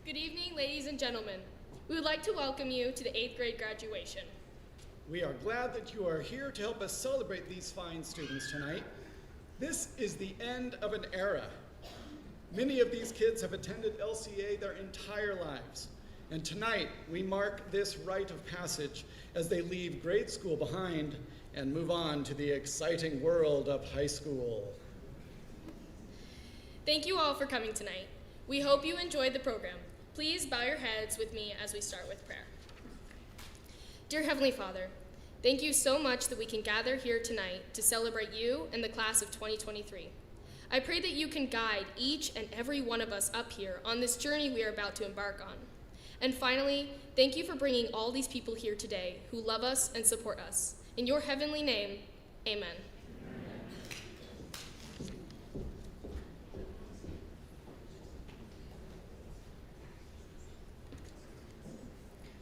Good evening, ladies and gentlemen. We would like to welcome you to the 8th grade graduation. We are glad that you are here to help us celebrate these fine students tonight. This is the end of an era. Many of these kids have attended LCA their entire lives, and tonight we mark this rite of passage as they leave grade school behind and move on to the exciting world of high school. Thank you all for coming tonight. We hope you enjoyed the program. Please bow your heads with me as we start with prayer. Dear Heavenly Father, thank you so much that we can gather here tonight to celebrate you and the class of 2023. I pray that you can guide each and every one of us up here on this journey we are about to embark on. And finally, thank you for bringing all these people here today who love us and support us. In your heavenly name, amen.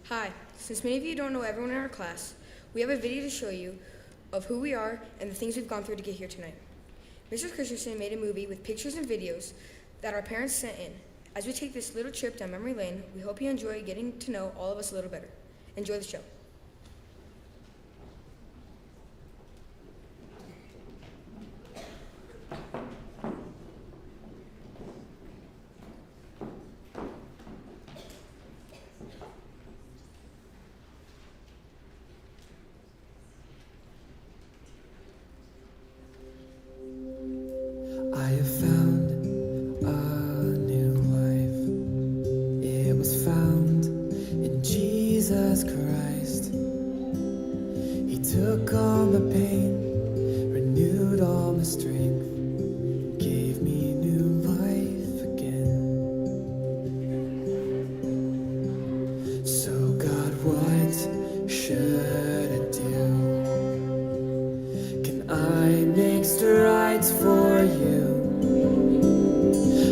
Hi, since many of you don't know everyone in our class, we have a video to show you of who we are and the things we've gone through to get here tonight. Mr. Christensen made a movie with pictures and videos that our parents sent in. As we take this little trip down memory lane, we hope you enjoy getting to know all of us a little better. Enjoy the show. I have found a new life. It was found in Jesus Christ. He took all my pain, renewed all my strength, gave me new life again. So God, what should I do? Can I make strides for you?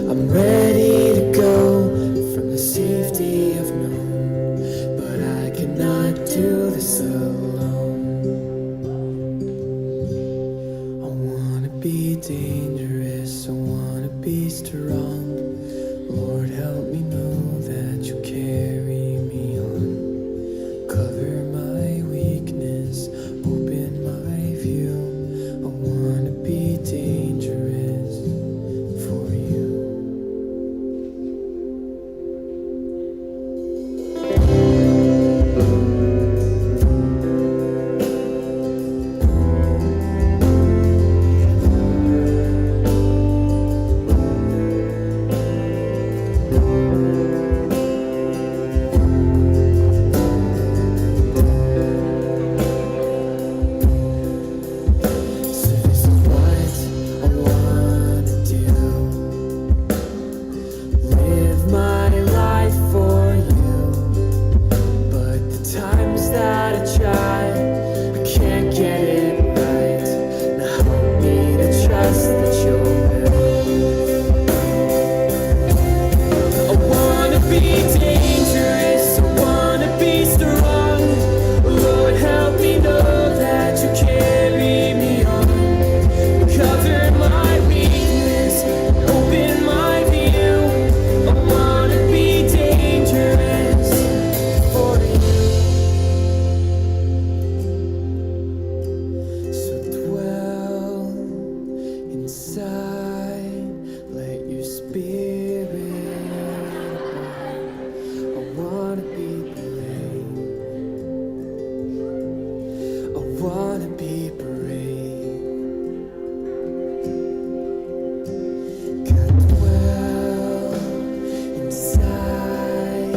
I'm ready to go from the safety of known, but I cannot do this alone. I wanna be dangerous, I wanna be strong. Lord, help me know that you carry me on. Cover my weakness, open my view. I wanna be dangerous for you. So this is what I wanna do. Live my life for you. But the times that I try, I can't get it right. Now help me to trust that you will. I wanna be dangerous, I wanna be strong. Lord, help me know that you carry me on. Cover my weakness, open my view. I wanna be dangerous for you. So dwell inside, let your spirit abide. I wanna be brave, I wanna be brave. God, dwell inside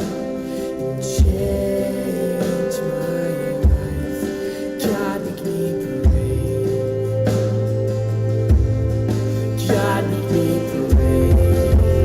and change my life. God, make me brave. God, make me brave.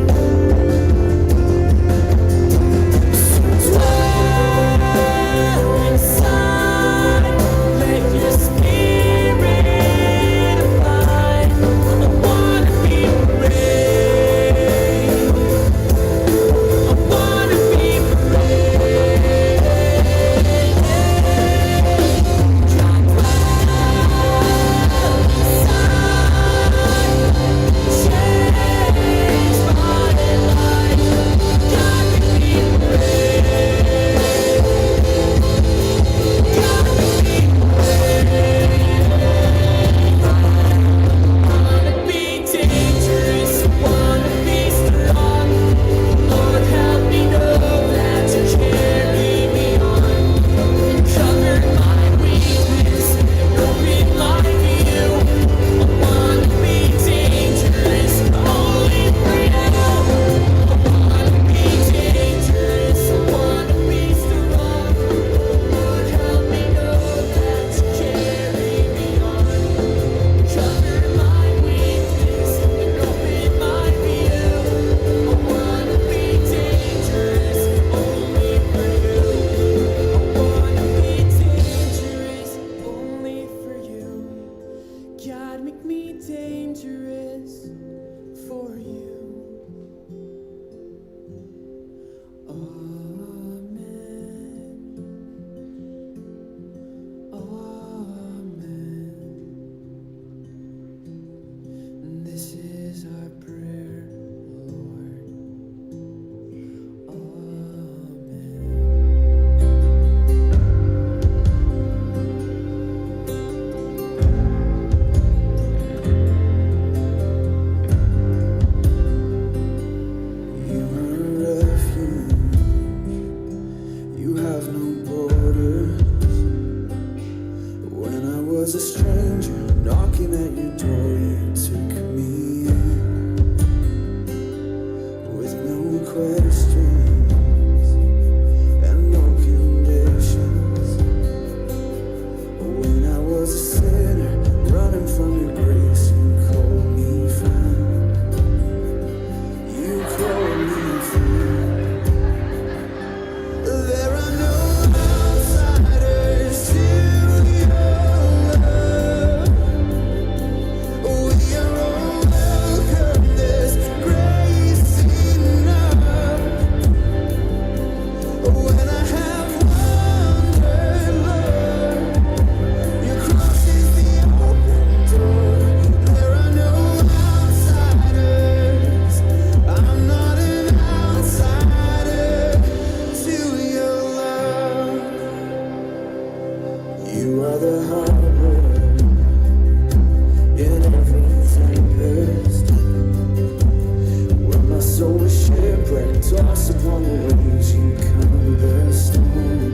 shipwreck, tossed upon the waves, you calm the storm.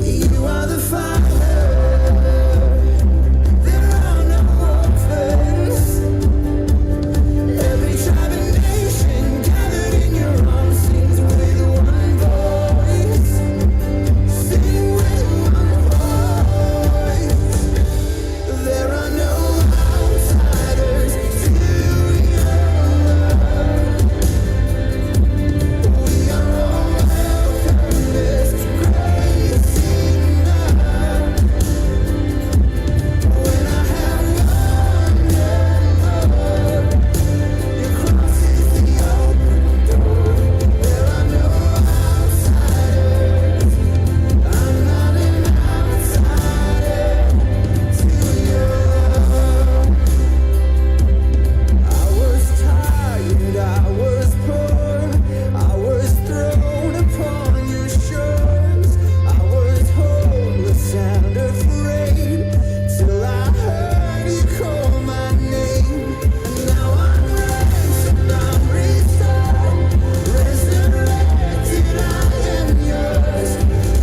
You are the fire, there are no orphans. Every tribe and nation gathered in your arms sings with one voice. Sing with one voice. There are no outsiders to your love. We are all welcome, this grace enough. When I have wandered, Lord, your cross is the open door. There are no outsiders. I'm not an outsider to your love. I was tired, I was poor, I was thrown upon your shores. I was hopeless and afraid till I heard you call my name. And now I'm ransomed, I'm restored, resurrected, I am yours.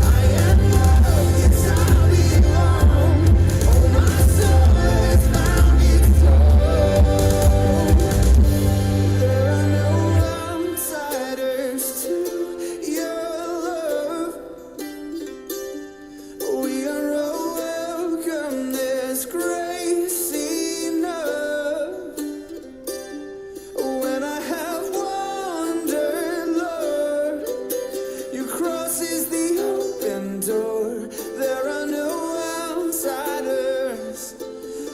I am loved, yes, I belong. Oh, my soul has found its home. There are no outsiders to your love. We are all welcome, there's grace enough. When I have wandered, Lord, your cross is the open door. There are no outsiders.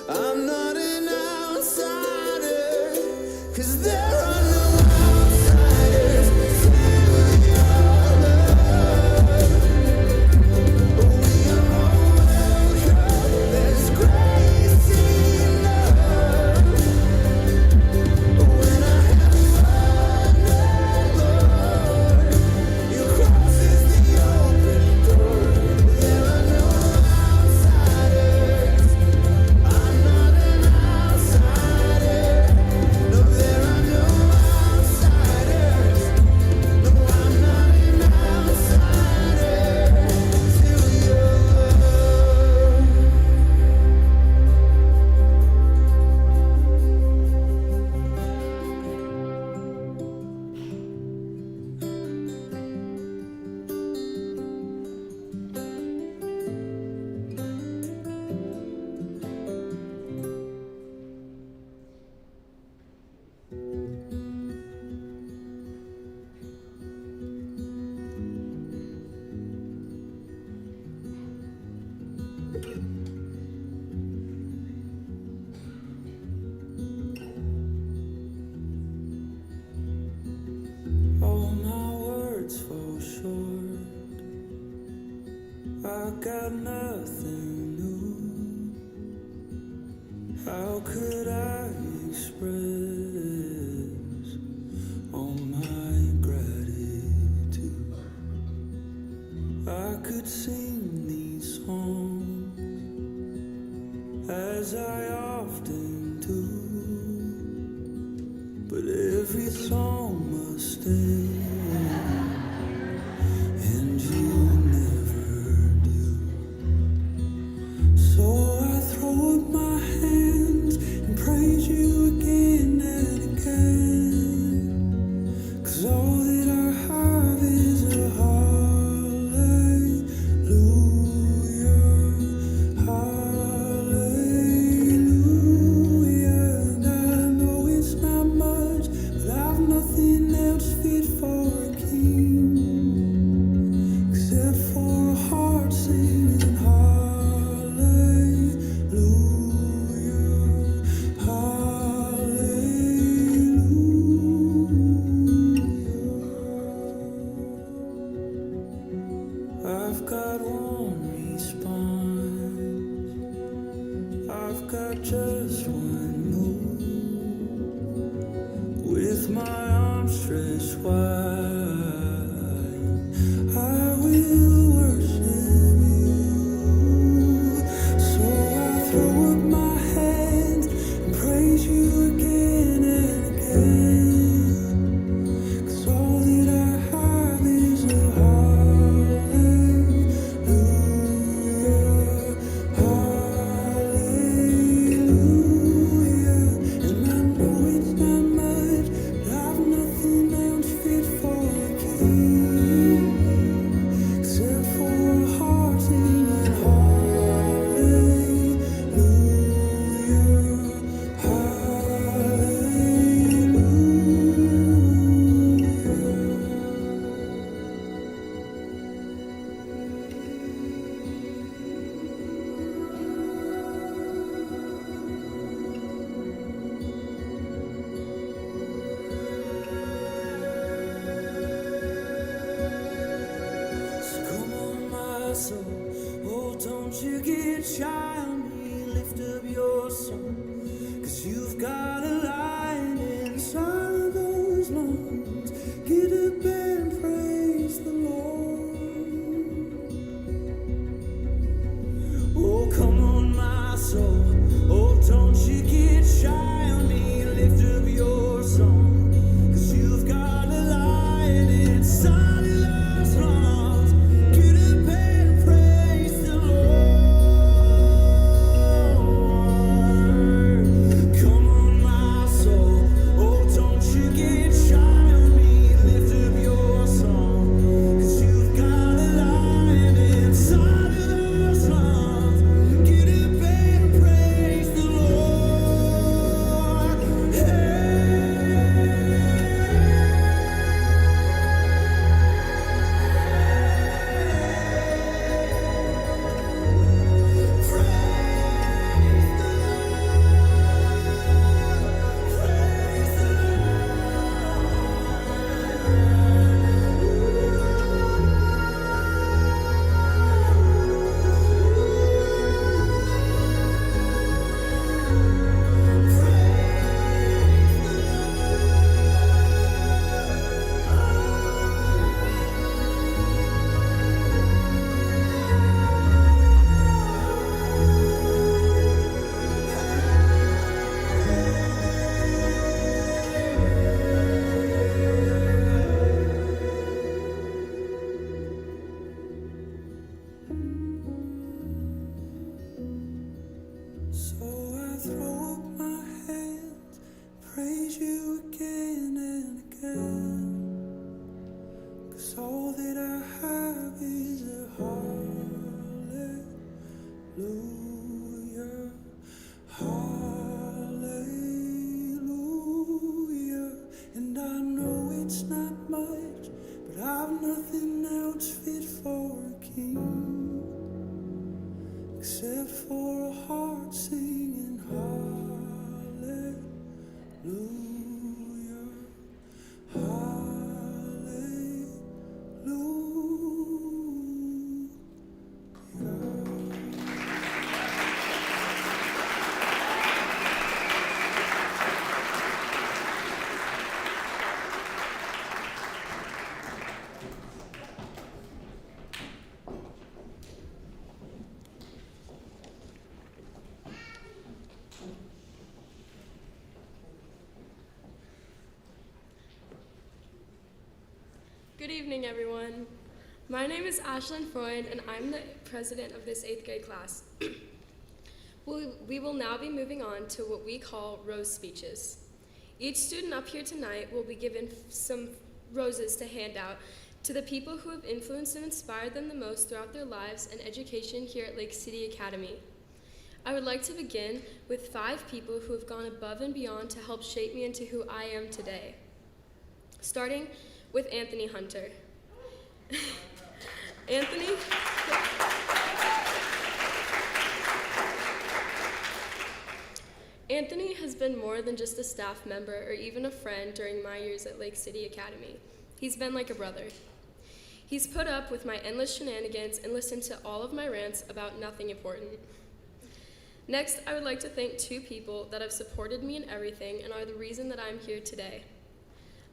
I'm not an outsider, 'cause there are no outsiders to your love. We are all welcome, there's grace enough. When I have wandered, Lord, your cross is the open door. There are no outsiders. I'm not an outsider. No, there are no outsiders. No, I'm not an outsider to your love. All my words fall short. I got nothing new. How could I express all my gratitude? I could sing these songs as I often do, but every song must end, and you never do. So I throw up my hands and praise you again and again, 'cause all that I have is a hallelujah, hallelujah. And I know it's not much, but I've nothing else fit for a king except for a heart singing hallelujah, hallelujah. I've got one response, I've got just one move. With my arms stretched wide, I will worship you. So I throw up my hands and praise you again and again. you get shy on me, lift up your song. 'Cause you've got a light inside of those lungs. Get up and praise the Lord. Oh, come on, my soul. Oh, don't you get shy on me, lift up your song. 'Cause you've got a light inside of those lungs. Get up and praise the Lord. Come on, my soul. Oh, don't you get shy on me, lift up your song. 'Cause you've got a light inside of those lungs. Get up and praise the Lord. So I throw up my hands, praise you again and again. 'Cause all that I have is a hallelujah, hallelujah. And I know it's not much, but I've nothing else fit for a king. Except for a heart singing hallelujah, hallelujah. Good evening, everyone. My name is Ashlyn Freund, and I'm the president of this 8th grade class. We will now be moving on to what we call rose speeches. Each student up here tonight will be given some roses to hand out to the people who have influenced and inspired them the most throughout their lives and education here at Lake City Academy. I would like to begin with 5 people who have gone above and beyond to help shape me into who I am today. Starting with Anthony Hunter. Anthony has been more than just a staff member or even a friend during my years at Lake City Academy. He's been like a brother. He's put up with my endless shenanigans and listened to all of my rants about nothing important. Next, I would like to thank 2 people that have supported me in everything and are the reason that I'm here today.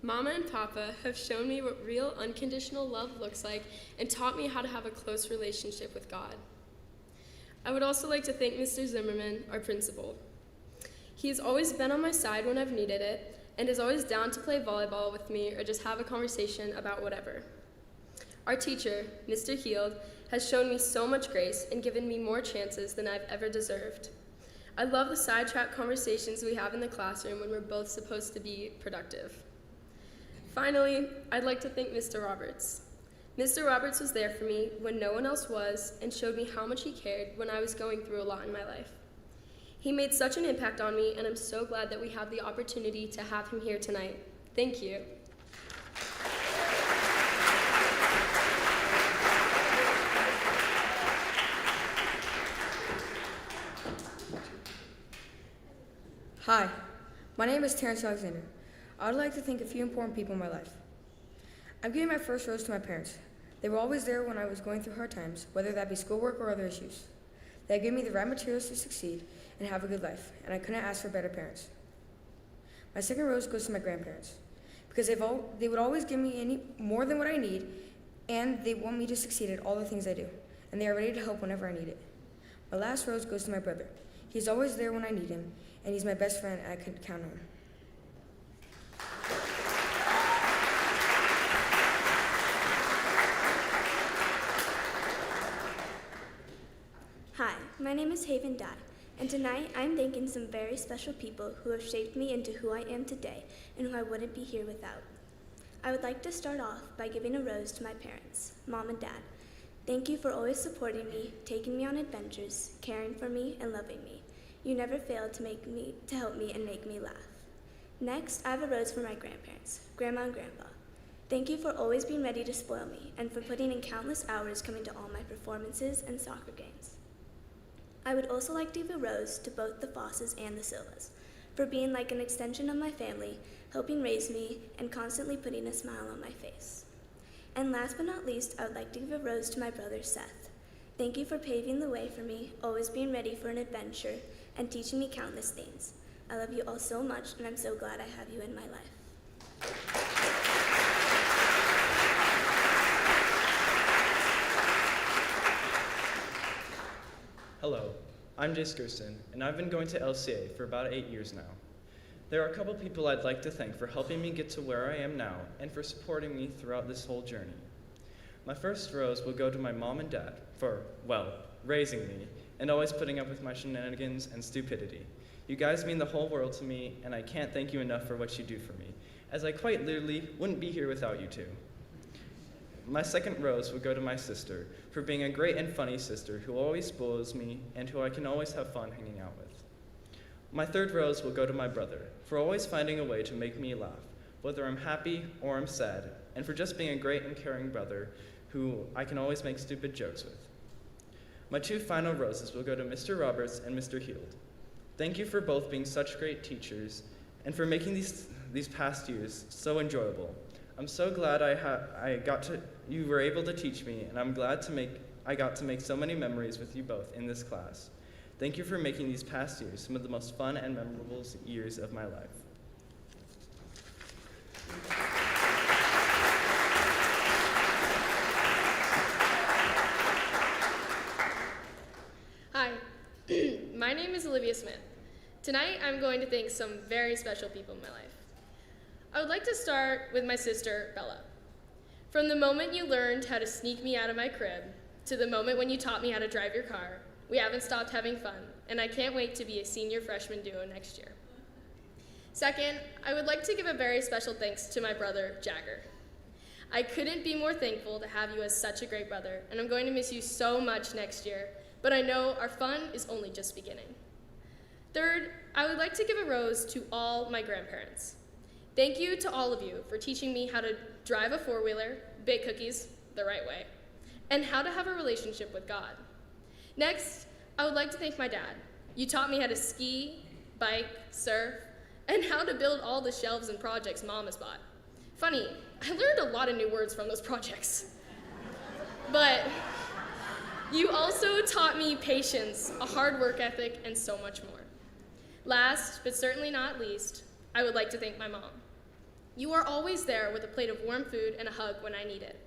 Mama and Papa have shown me what real unconditional love looks like and taught me how to have a close relationship with God. I would also like to thank Mr. Zimmerman, our principal. He has always been on my side when I've needed it and is always down to play volleyball with me or just have a conversation about whatever. Our teacher, Mr. Heald, has shown me so much grace and given me more chances than I've ever deserved. I love the sidetrack conversations we have in the classroom when we're both supposed to be productive. Finally, I'd like to thank Mr. Roberts. Mr. Roberts was there for me when no one else was and showed me how much he cared when I was going through a lot in my life. He made such an impact on me, and I'm so glad that we have the opportunity to have him here tonight. Thank you. Hi, my name is Terrence Alexander. I would like to thank a few important people in my life. I'm giving my first rose to my parents. They were always there when I was going through hard times, whether that be schoolwork or other issues. They gave me the right materials to succeed and have a good life, and I couldn't ask for better parents. My second rose goes to my grandparents, because they would always give me more than what I need, and they want me to succeed at all the things I do, and they are ready to help whenever I need it. My last rose goes to my brother. He's always there when I need him, and he's my best friend, and I could count on him. Hi, my name is Haven Dye, and tonight I'm thanking some very special people who have shaped me into who I am today and who I wouldn't be here without. I would like to start off by giving a rose to my parents, Mom and Dad. Thank you for always supporting me, taking me on adventures, caring for me, and loving me. You never failed to help me and make me laugh. Next, I have a rose for my grandparents, Grandma and Grandpa. Thank you for always being ready to spoil me and for putting in countless hours coming to all my performances and soccer games. I would also like to give a rose to both the Fosses and the Silvas for being like an extension of my family, helping raise me, and constantly putting a smile on my face. And last but not least, I would like to give a rose to my brother Seth. Thank you for paving the way for me, always being ready for an adventure, and teaching me countless things. I love you all so much, and I'm so glad I have you in my life. Hello, I'm Jace Gerson, and I've been going to LCA for about 8 years now. There are a couple people I'd like to thank for helping me get to where I am now and for supporting me throughout this whole journey. My first rose will go to my mom and dad for, well, raising me and always putting up with my shenanigans and stupidity. You guys mean the whole world to me, and I can't thank you enough for what you do for me, as I quite literally wouldn't be here without you two. My second rose would go to my sister for being a great and funny sister who always spoils me and who I can always have fun hanging out with. My third rose will go to my brother for always finding a way to make me laugh, whether I'm happy or I'm sad, and for just being a great and caring brother who I can always make stupid jokes with. My two final roses will go to Mr. Roberts and Mr. Heald. Thank you for both being such great teachers and for making these past years so enjoyable. I'm so glad you were able to teach me, and I'm glad I got to make so many memories with you both in this class. Thank you for making these past years some of the most fun and memorable years of my life. Hi, my name is Olivia Smith. Tonight I'm going to thank some very special people in my life. I would like to start with my sister, Bella. From the moment you learned how to sneak me out of my crib to the moment when you taught me how to drive your car, we haven't stopped having fun, and I can't wait to be a senior-freshman duo next year. Second, I would like to give a very special thanks to my brother, Jagger. I couldn't be more thankful to have you as such a great brother, and I'm going to miss you so much next year, but I know our fun is only just beginning. Third, I would like to give a rose to all my grandparents. Thank you to all of you for teaching me how to drive a four-wheeler, bake cookies the right way, and how to have a relationship with God. Next, I would like to thank my dad. You taught me how to ski, bike, surf, and how to build all the shelves and projects Mom has bought. Funny, I learned a lot of new words from those projects. But you also taught me patience, a hard work ethic, and so much more. Last, but certainly not least, I would like to thank my mom. You are always there with a plate of warm food and a hug when I need it.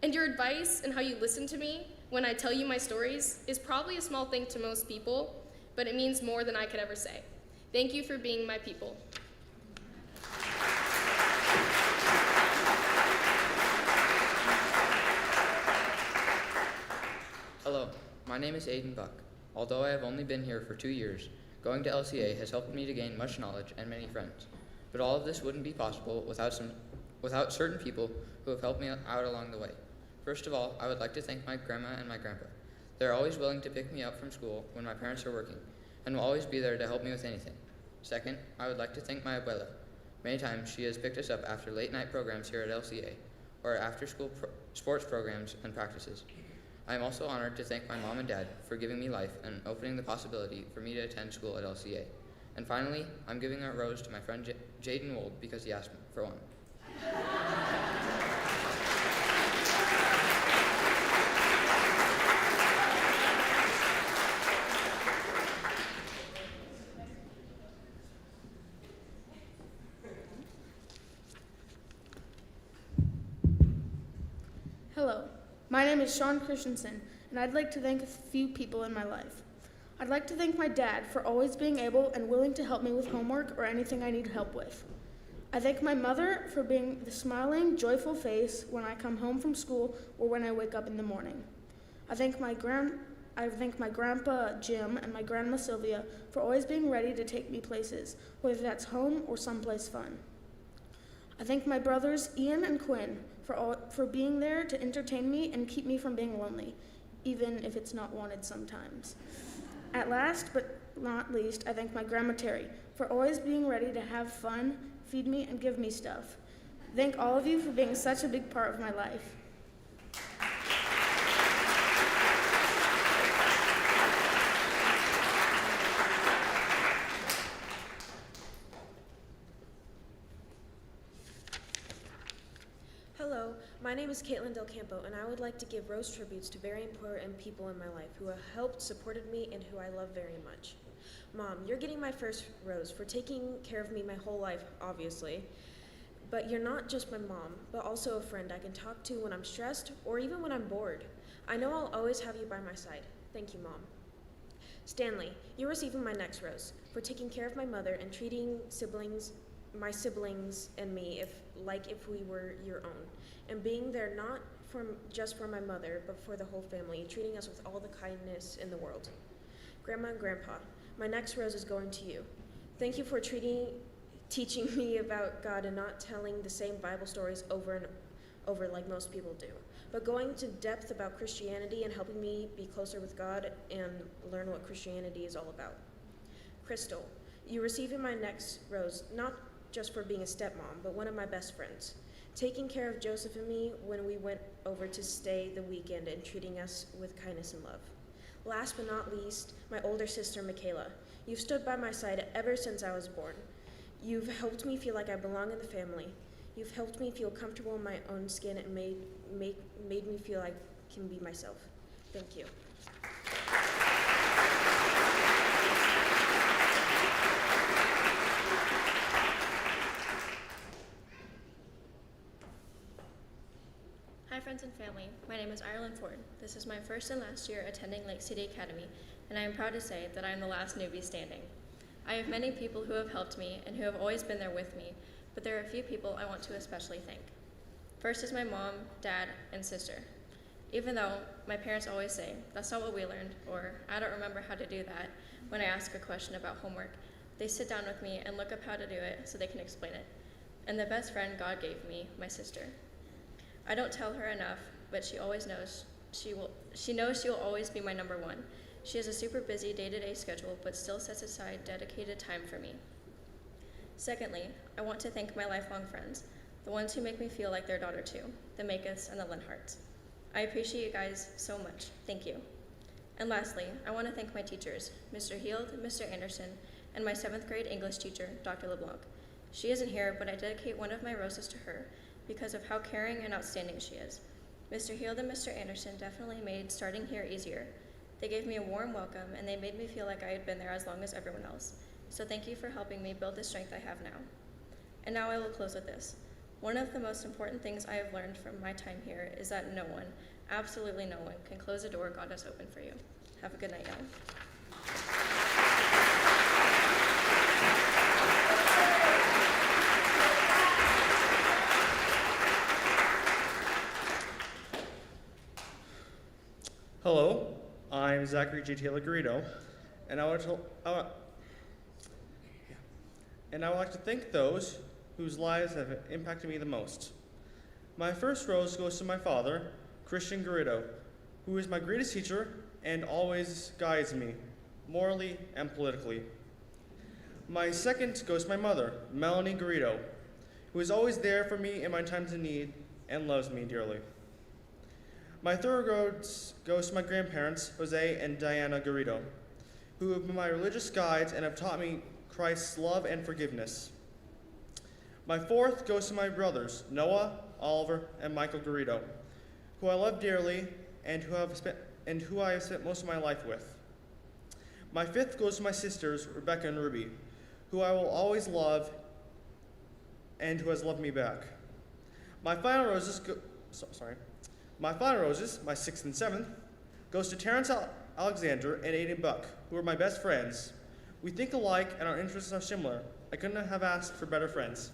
And your advice and how you listen to me when I tell you my stories is probably a small thing to most people, but it means more than I could ever say. Thank you for being my people. Hello, my name is Aiden Buck. Although I have only been here for 2 years, going to LCA has helped me to gain much knowledge and many friends. But all of this wouldn't be possible without certain people who have helped me out along the way. First of all, I would like to thank my grandma and my grandpa. They're always willing to pick me up from school when my parents are working, and will always be there to help me with anything. Second, I would like to thank my abuela. Many times she has picked us up after late night programs here at LCA, or after school sports programs and practices. I am also honored to thank my mom and dad for giving me life and opening the possibility for me to attend school at LCA. And finally, I'm giving a rose to my friend Jaden Wold because he asked me for one. Hello, my name is Sean Christensen, and I'd like to thank a few people in my life. I'd like to thank my dad for always being able and willing to help me with homework or anything I need help with. I thank my mother for being the smiling, joyful face when I come home from school or when I wake up in the morning. I thank my grandpa Jim and my grandma Sylvia for always being ready to take me places, whether that's home or someplace fun. I thank my brothers Ian and Quinn for being there to entertain me and keep me from being lonely, even if it's not wanted sometimes. At last but not least, I thank my grandma Terry for always being ready to have fun, feed me, and give me stuff. Thank all of you for being such a big part of my life. Hello, my name is Caitlin Del Campo, and I would like to give rose tributes to very important people in my life who have helped, supported me, and who I love very much. Mom, you're getting my first rose for taking care of me my whole life, obviously. But you're not just my mom, but also a friend I can talk to when I'm stressed or even when I'm bored. I know I'll always have you by my side. Thank you, Mom. Stanley, you're receiving my next rose for taking care of my mother and treating my siblings and me like if we were your own, and being there not just for my mother, but for the whole family, treating us with all the kindness in the world. Grandma and Grandpa, my next rose is going to you. Thank you for teaching me about God and not telling the same Bible stories over and over like most people do, but going to depth about Christianity and helping me be closer with God and learn what Christianity is all about. Crystal, you're receiving my next rose, not just for being a stepmom, but one of my best friends, taking care of Joseph and me when we went over to stay the weekend and treating us with kindness and love. Last but not least, my older sister, Michaela. You've stood by my side ever since I was born. You've helped me feel like I belong in the family. You've helped me feel comfortable in my own skin and made me feel I can be myself. Thank you. Hi friends and family, my name is Ireland Ford. This is my first and last year attending Lake City Academy, and I am proud to say that I am the last newbie standing. I have many people who have helped me and who have always been there with me, but there are a few people I want to especially thank. First is my mom, dad, and sister. Even though my parents always say, "That's not what we learned," or "I don't remember how to do that," when I ask a question about homework, they sit down with me and look up how to do it so they can explain it. And the best friend God gave me, my sister. I don't tell her enough, but she always knows she knows she will always be my number one. She has a super busy day-to-day schedule, but still sets aside dedicated time for me. Secondly, I want to thank my lifelong friends, the ones who make me feel like their daughter too, the Makeths and the Lenharts. I appreciate you guys so much. Thank you. And lastly, I want to thank my teachers, Mr. Heald, Mr. Anderson, and my 7th grade English teacher, Dr. LeBlanc. She isn't here, but I dedicate one of my roses to her because of how caring and outstanding she is. Mr. Heald and Mr. Anderson definitely made starting here easier. They gave me a warm welcome, and they made me feel like I had been there as long as everyone else. So thank you for helping me build the strength I have now. And now I will close with this. One of the most important things I have learned from my time here is that no one, absolutely no one, can close a door God has opened for you. Have a good night, y'all. Hello, I'm Zachary J. Taylor Garrido, and I would like to thank those whose lives have impacted me the most. My first rose goes to my father, Christian Garrido, who is my greatest teacher and always guides me, morally and politically. My second goes to my mother, Melanie Garrido, who is always there for me in my times of need and loves me dearly. My third goes to my grandparents, Jose and Diana Garrido, who have been my religious guides and have taught me Christ's love and forgiveness. My fourth goes to my brothers, Noah, Oliver, and Michael Garrido, who I love dearly and who I have spent most of my life with. My fifth goes to my sisters, Rebecca and Ruby, who I will always love and who has loved me back. My final roses My final roses, my 6th and 7th, goes to Terrence Alexander and Aiden Buck, who are my best friends. We think alike and our interests are similar. I couldn't have asked for better friends.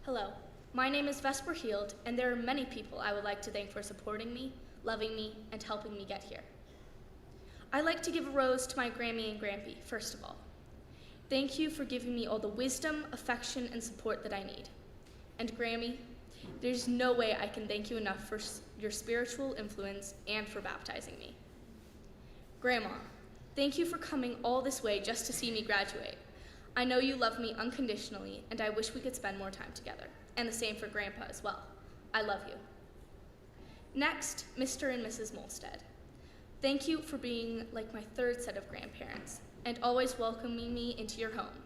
Hello, my name is Vesper Heald, and there are many people I would like to thank for supporting me, loving me, and helping me get here. I'd like to give a rose to my Grammy and Grampy, first of all. Thank you for giving me all the wisdom, affection, and support that I need. And Grammy, there's no way I can thank you enough for your spiritual influence and for baptizing me. Grandma, thank you for coming all this way just to see me graduate. I know you love me unconditionally, and I wish we could spend more time together. And the same for Grandpa as well. I love you. Next, Mr. and Mrs. Molstead. Thank you for being like my third set of grandparents and always welcoming me into your home.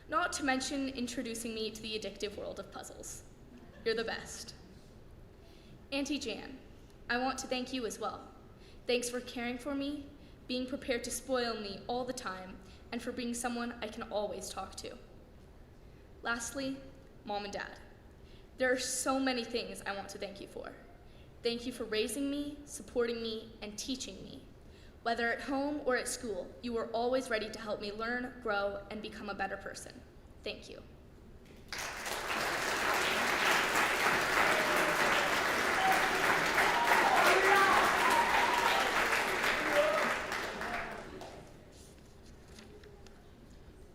Not to mention introducing me to the addictive world of puzzles. You're the best. Auntie Jan, I want to thank you as well. Thanks for caring for me, being prepared to spoil me all the time, and for being someone I can always talk to. Lastly, Mom and Dad. There are so many things I want to thank you for. Thank you for raising me, supporting me, and teaching me. Whether at home or at school, you were always ready to help me learn, grow, and become a better person. Thank you.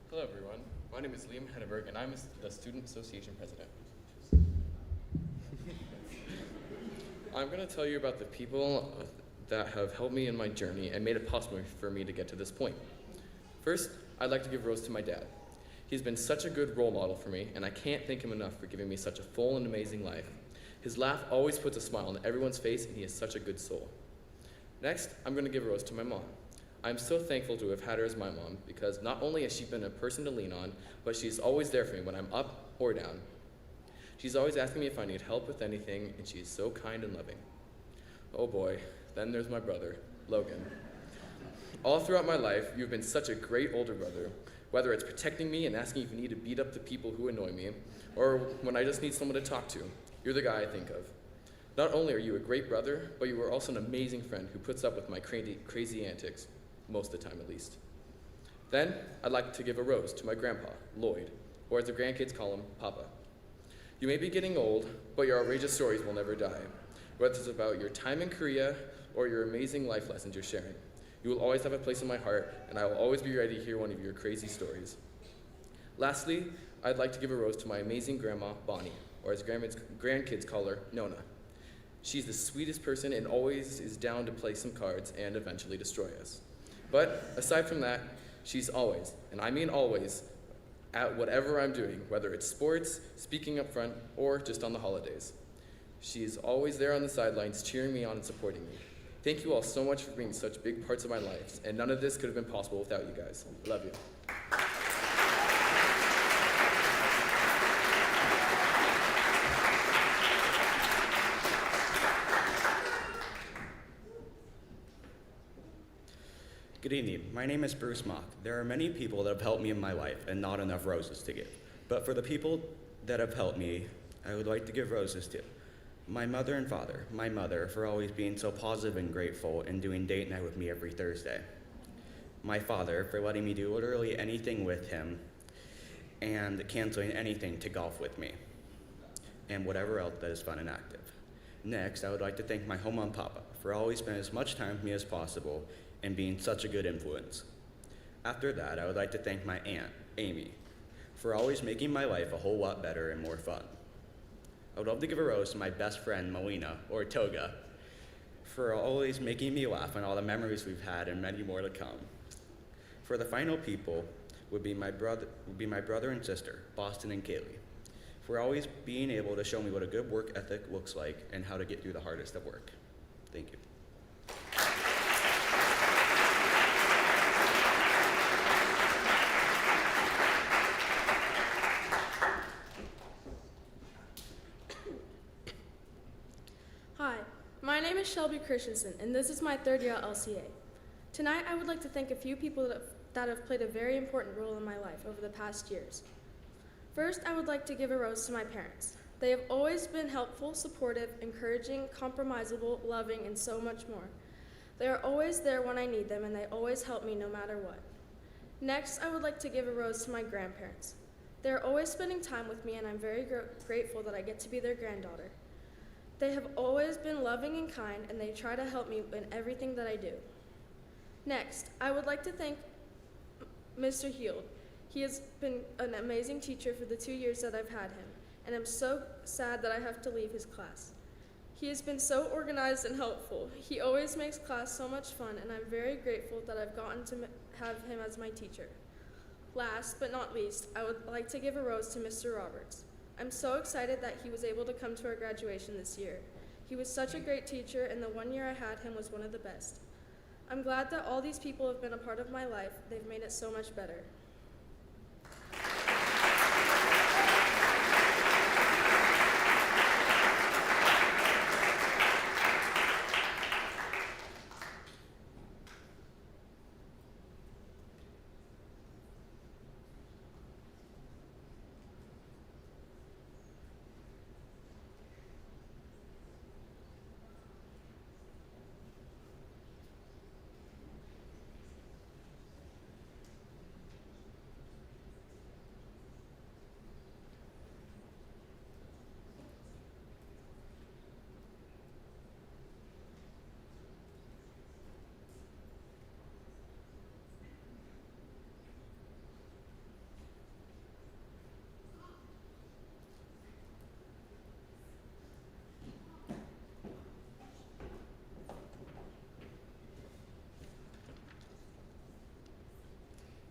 Hello everyone, my name is Liam Henneberg and I'm the Student Association President. I'm going to tell you about the people that have helped me in my journey and made it possible for me to get to this point. First, I'd like to give a rose to my dad. He's been such a good role model for me, and I can't thank him enough for giving me such a full and amazing life. His laugh always puts a smile on everyone's face, and he is such a good soul. Next, I'm going to give a rose to my mom. I'm so thankful to have had her as my mom, because not only has she been a person to lean on, but she's always there for me when I'm up or down. She's always asking me if I need help with anything, and she is so kind and loving. Oh boy, then there's my brother, Logan. All throughout my life, you've been such a great older brother, whether it's protecting me and asking if you need to beat up the people who annoy me, or when I just need someone to talk to. You're the guy I think of. Not only are you a great brother, but you are also an amazing friend who puts up with my crazy antics, most of the time at least. Then, I'd like to give a rose to my grandpa, Lloyd, or as the grandkids call him, Papa. You may be getting old, but your outrageous stories will never die. Whether it's about your time in Korea or your amazing life lessons you're sharing. You will always have a place in my heart, and I will always be ready to hear one of your crazy stories. Lastly, I'd like to give a rose to my amazing grandma, Bonnie, or as grandkids call her, Nona. She's the sweetest person and always is down to play some cards and eventually destroy us. But aside from that, she's always, and I mean always, at whatever I'm doing, whether it's sports, speaking up front, or just on the holidays. She is always there on the sidelines, cheering me on and supporting me. Thank you all so much for being such big parts of my life, and none of this could have been possible without you guys. I love you. Good evening. My name is Bruce Mock. There are many people that have helped me in my life and not enough roses to give. But for the people that have helped me, I would like to give roses to my mother and father. My mother for always being so positive and grateful and doing date night with me every Thursday. My father for letting me do literally anything with him and canceling anything to golf with me and whatever else that is fun and active. Next, I would like to thank my home mom, Papa, for always spending as much time with me as possible and being such a good influence. After that, I would like to thank my aunt, Amy, for always making my life a whole lot better and more fun. I would love to give a rose to my best friend, Melina, or Toga, for always making me laugh and all the memories we've had and many more to come. For the final people would be my brother and sister, Boston and Kaylee, for always being able to show me what a good work ethic looks like and how to get through the hardest of work. Thank you. Hi, my name is is Shelby Christensen, and this is my third year at LCA. Tonight, I would like to thank a few people that have played a very important role in my life over the past years. First, I would like to give a rose to my parents. They have always been helpful, supportive, encouraging, compromisable, loving, and so much more. They are always there when I need them, and they always help me no matter what. Next, I would like to give a rose to my grandparents. They are always spending time with me, and I'm very grateful that I get to be their granddaughter. They have always been loving and kind, and they try to help me in everything that I do. Next, I would like to thank Mr. Heald. He has been an amazing teacher for the 2 years that I've had him, and I'm so sad that I have to leave his class. He has been so organized and helpful. He always makes class so much fun, and I'm very grateful that I've gotten to have him as my teacher. Last but not least, I would like to give a rose to Mr. Roberts. I'm so excited that he was able to come to our graduation this year. He was such a great teacher, and the 1 year I had him was one of the best. I'm glad that all these people have been a part of my life. They've made it so much better.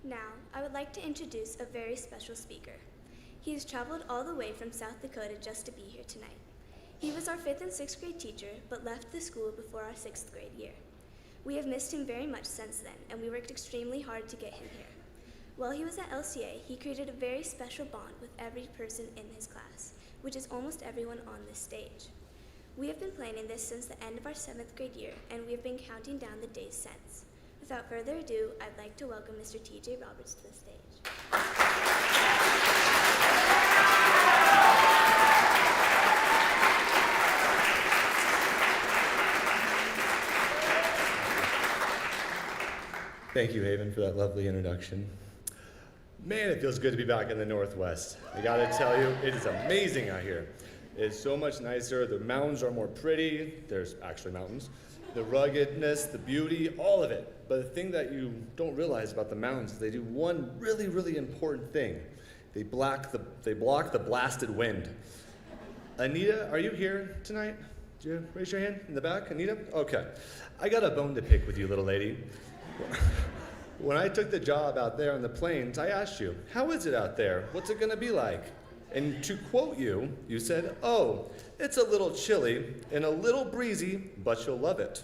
Now, I would like to introduce a very special speaker. He has traveled all the way from South Dakota just to be here tonight. He was our 5th and 6th grade teacher, but left the school before our 6th grade year. We have missed him very much since then, and we worked extremely hard to get him here. While he was at LCA, he created a very special bond with every person in his class, which is almost everyone on this stage. We have been planning this since the end of our 7th grade year, and we have been counting down the days since. Without further ado, I'd like to welcome Mr. TJ Roberts to the stage. Thank you, Haven, for that lovely introduction. Man, it feels good to be back in the Northwest. I gotta tell you, it is amazing out here. It's so much nicer. The mountains are more pretty. There's actually mountains. The ruggedness, the beauty, all of it. But the thing that you don't realize about the mountains is they do one really, really important thing. They block the blasted wind. Anita, are you here tonight? Do you raise your hand in the back? Anita? Okay. I got a bone to pick with you, little lady. When I took the job out there on the plains, I asked you, how is it out there? What's it gonna be like? And to quote you, you said, oh, it's a little chilly and a little breezy, but you'll love it.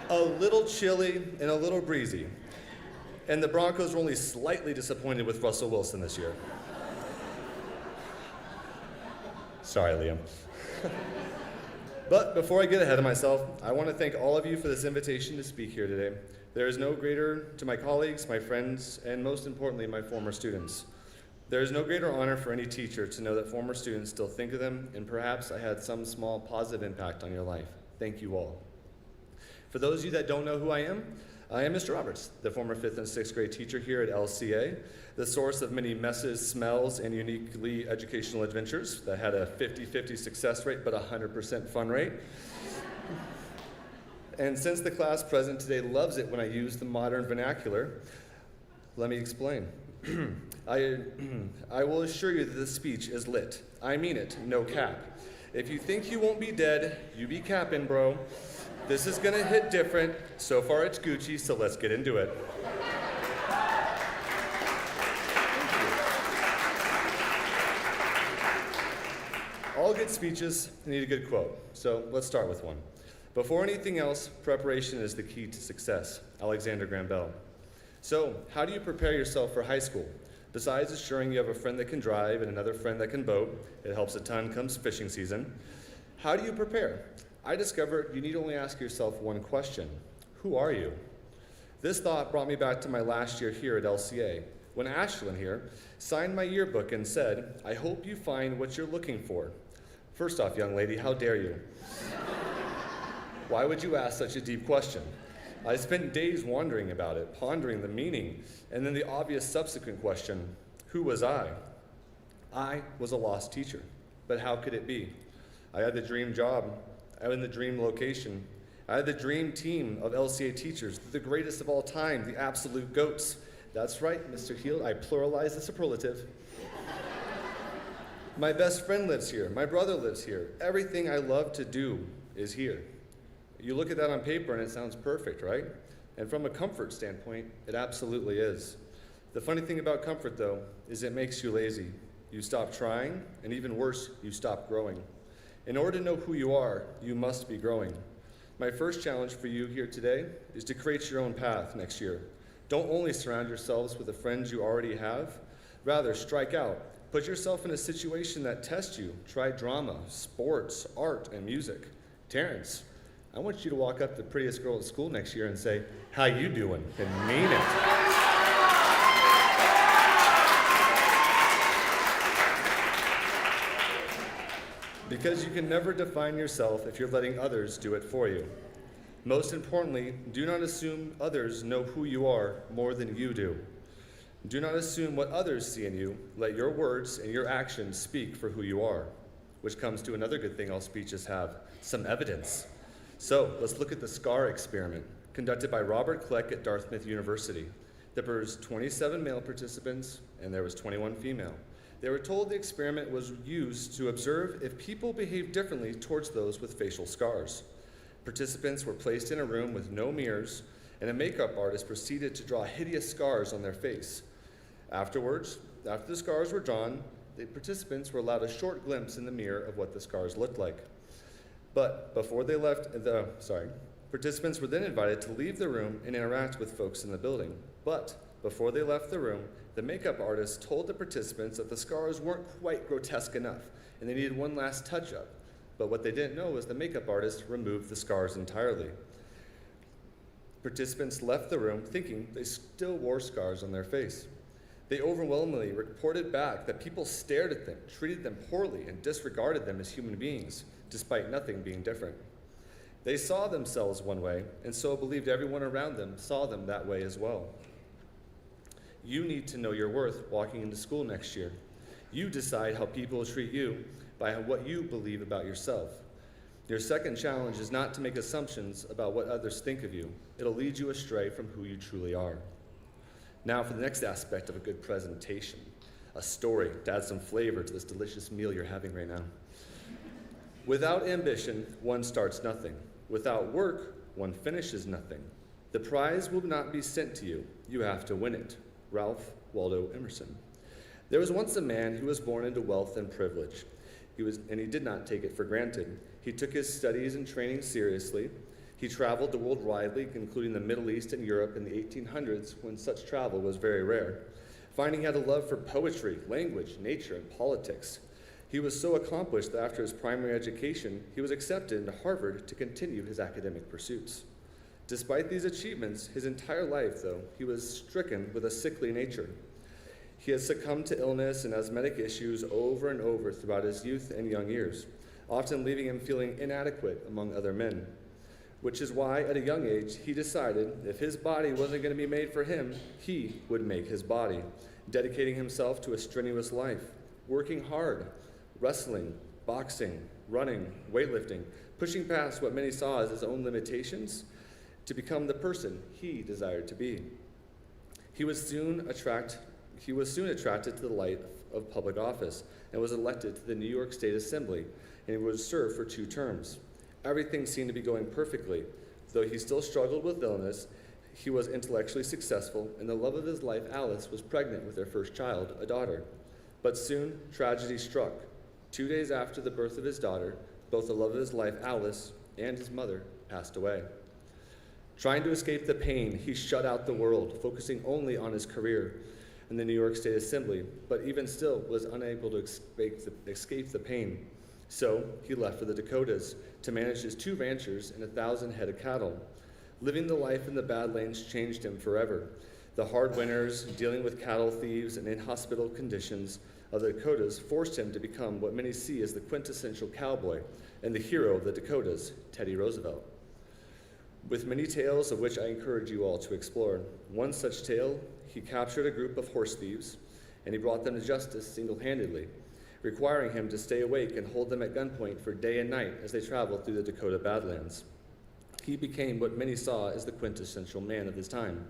A little chilly and a little breezy. And the Broncos were only slightly disappointed with Russell Wilson this year. Sorry, Liam. But before I get ahead of myself, I want to thank all of you for this invitation to speak here today. There is no greater to my colleagues, my friends, and most importantly, my former students. There is no greater honor for any teacher to know that former students still think of them, and perhaps I had some small positive impact on your life. Thank you all. For those of you that don't know who I am Mr. Roberts, the former 5th and 6th grade teacher here at LCA, the source of many messes, smells, and uniquely educational adventures that had a 50-50 success rate but 100% fun rate. And since the class present today loves it when I use the modern vernacular, let me explain. I will assure you that this speech is lit. I mean it, no cap. If you think you won't be dead, you be capping, bro. This is gonna hit different. So far it's Gucci, so let's get into it. All good speeches need a good quote, so let's start with one. Before anything else, preparation is the key to success. Alexander Graham Bell. So, how do you prepare yourself for high school? Besides assuring you have a friend that can drive and another friend that can boat, it helps a ton comes fishing season. How do you prepare? I discovered you need only ask yourself one question. Who are you? This thought brought me back to my last year here at LCA, when Ashlyn here signed my yearbook and said, I hope you find what you're looking for. First off, young lady, how dare you? Why would you ask such a deep question? I spent days wondering about it, pondering the meaning, and then the obvious subsequent question, who was I? I was a lost teacher, but how could it be? I had the dream job, I was in the dream location, I had the dream team of LCA teachers, the greatest of all time, the absolute GOATs. That's right, Mr. Heald, I pluralized the superlative. My best friend lives here, my brother lives here, everything I love to do is here. You look at that on paper and it sounds perfect, right? And from a comfort standpoint, it absolutely is. The funny thing about comfort, though, is it makes you lazy. You stop trying, and even worse, you stop growing. In order to know who you are, you must be growing. My first challenge for you here today is to create your own path next year. Don't only surround yourselves with the friends you already have, rather strike out. Put yourself in a situation that tests you. Try drama, sports, art, and music. Terrence, I want you to walk up to the prettiest girl at school next year and say, how you doing? And mean it. Because you can never define yourself if you're letting others do it for you. Most importantly, do not assume others know who you are more than you do. Do not assume what others see in you. Let your words and your actions speak for who you are. Which comes to another good thing all speeches have, some evidence. So let's look at the SCAR experiment, conducted by Robert Kleck at Dartmouth University. There was 27 male participants, and there was 21 female. They were told the experiment was used to observe if people behave differently towards those with facial scars. Participants were placed in a room with no mirrors, and a makeup artist proceeded to draw hideous scars on their face. Afterwards, after the scars were drawn, the participants were allowed a short glimpse in the mirror of what the scars looked like. But before they left, participants were then invited to leave the room and interact with folks in the building. But before they left the room, the makeup artist told the participants that the scars weren't quite grotesque enough and they needed one last touch-up. But what they didn't know was the makeup artist removed the scars entirely. Participants left the room thinking they still wore scars on their face. They overwhelmingly reported back that people stared at them, treated them poorly, and disregarded them as human beings, despite nothing being different. They saw themselves one way, and so believed everyone around them saw them that way as well. You need to know your worth walking into school next year. You decide how people will treat you by what you believe about yourself. Your second challenge is not to make assumptions about what others think of you. It'll lead you astray from who you truly are. Now for the next aspect of a good presentation, a story to add some flavor to this delicious meal you're having right now. Without ambition, one starts nothing. Without work, one finishes nothing. The prize will not be sent to you. You have to win it. Ralph Waldo Emerson. There was once a man who was born into wealth and privilege. He did not take it for granted. He took his studies and training seriously. He traveled the world widely, including the Middle East and Europe in the 1800s, when such travel was very rare. Finding he had a love for poetry, language, nature, and politics. He was so accomplished that after his primary education, he was accepted into Harvard to continue his academic pursuits. Despite these achievements, his entire life, though, he was stricken with a sickly nature. He had succumbed to illness and asthmatic issues over and over throughout his youth and young years, often leaving him feeling inadequate among other men. Which is why, at a young age, he decided if his body wasn't going to be made for him, he would make his body, dedicating himself to a strenuous life, working hard, wrestling, boxing, running, weightlifting, pushing past what many saw as his own limitations to become the person he desired to be. He was soon attracted to the light of public office and was elected to the New York State Assembly, and he would serve for 2 terms. Everything seemed to be going perfectly. Though he still struggled with illness, he was intellectually successful, and the love of his life, Alice, was pregnant with their first child, a daughter. But soon, tragedy struck. 2 days after the birth of his daughter, both the love of his life, Alice, and his mother passed away. Trying to escape the pain, he shut out the world, focusing only on his career in the New York State Assembly, but even still was unable to escape the pain. So he left for the Dakotas to manage his 2 ranchers and 1,000 head of cattle. Living the life in the Badlands changed him forever. The hard winters, dealing with cattle thieves and inhospitable conditions of the Dakotas forced him to become what many see as the quintessential cowboy and the hero of the Dakotas, Teddy Roosevelt. With many tales of which I encourage you all to explore. One such tale, he captured a group of horse thieves and he brought them to justice single-handedly, requiring him to stay awake and hold them at gunpoint for day and night as they traveled through the Dakota Badlands. He became what many saw as the quintessential man of his time.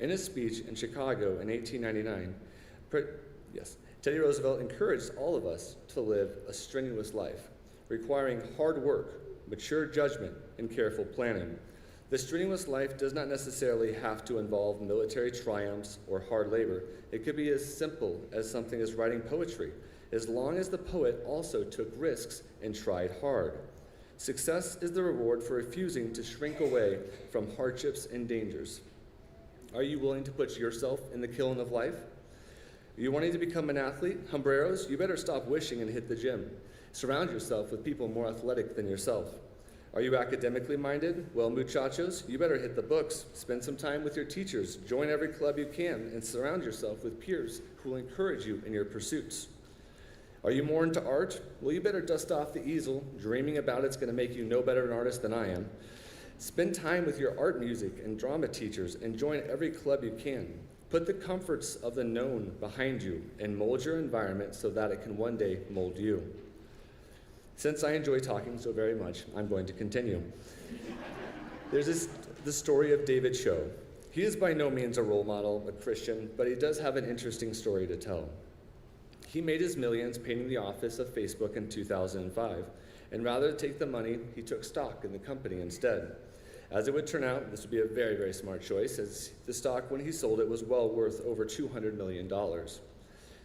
In his speech in Chicago in 1899, Teddy Roosevelt encouraged all of us to live a strenuous life, requiring hard work, mature judgment, and careful planning. The strenuous life does not necessarily have to involve military triumphs or hard labor. It could be as simple as something as writing poetry, as long as the poet also took risks and tried hard. Success is the reward for refusing to shrink away from hardships and dangers. Are you willing to put yourself in the kiln of life? Are you wanting to become an athlete? Hombreros, you better stop wishing and hit the gym. Surround yourself with people more athletic than yourself. Are you academically minded? Well, muchachos, you better hit the books. Spend some time with your teachers. Join every club you can and surround yourself with peers who will encourage you in your pursuits. Are you more into art? Well, you better dust off the easel. Dreaming about it's going to make you no better an artist than I am. Spend time with your art, music, and drama teachers and join every club you can. Put the comforts of the known behind you and mold your environment so that it can one day mold you. Since I enjoy talking so very much, I'm going to continue. There's the story of David Cho. He is by no means a role model, a Christian, but he does have an interesting story to tell. He made his millions painting the office of Facebook in 2005, and rather than take the money, he took stock in the company instead. As it would turn out, this would be a very, very smart choice, as the stock, when he sold it, was well worth over $200 million.